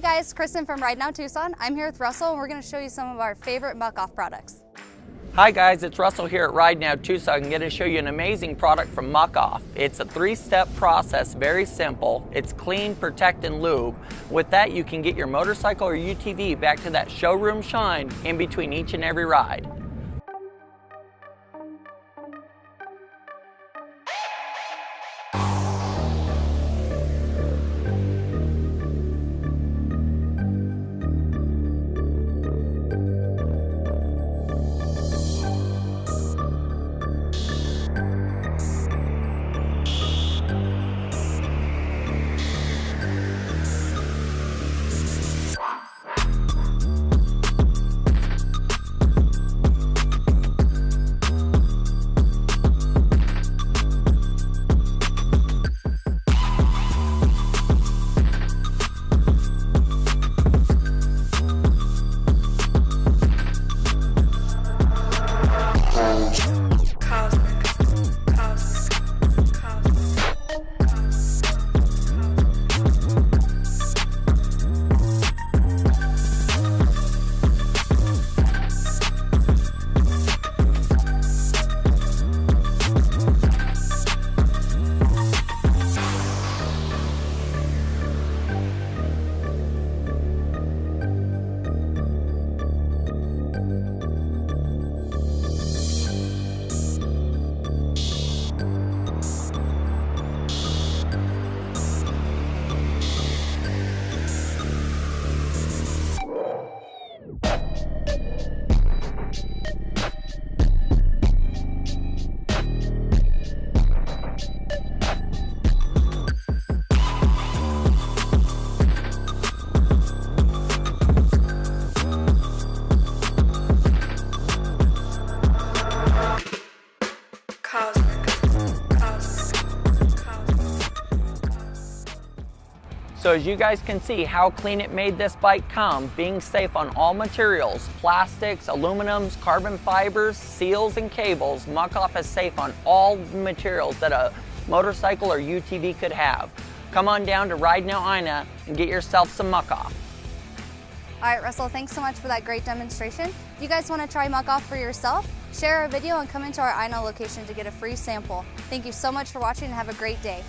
Hey guys, Kristen from RideNow Tucson. I'm here with Russell and we're going to show you some of our favorite Muc-Off products. Hi guys, it's Russell here at RideNow Tucson. I'm going to show you an amazing product from Muc-Off. It's a 3-step process, very simple. It's clean, protect, and lube. With that, you can get your motorcycle or UTV back to that showroom shine in between each and every ride. So as you guys can see how clean it made this bike come, being safe on all materials, plastics, aluminums, carbon fibers, seals, and cables. Muc-Off is safe on all materials that a motorcycle or UTV could have. Come on down to RideNow Ina and get yourself some Muc-Off. All right, Russell, thanks so much for that great demonstration. If you guys want to try Muc-Off for yourself, share our video and come into our Ina location to get a free sample. Thank you so much for watching and have a great day.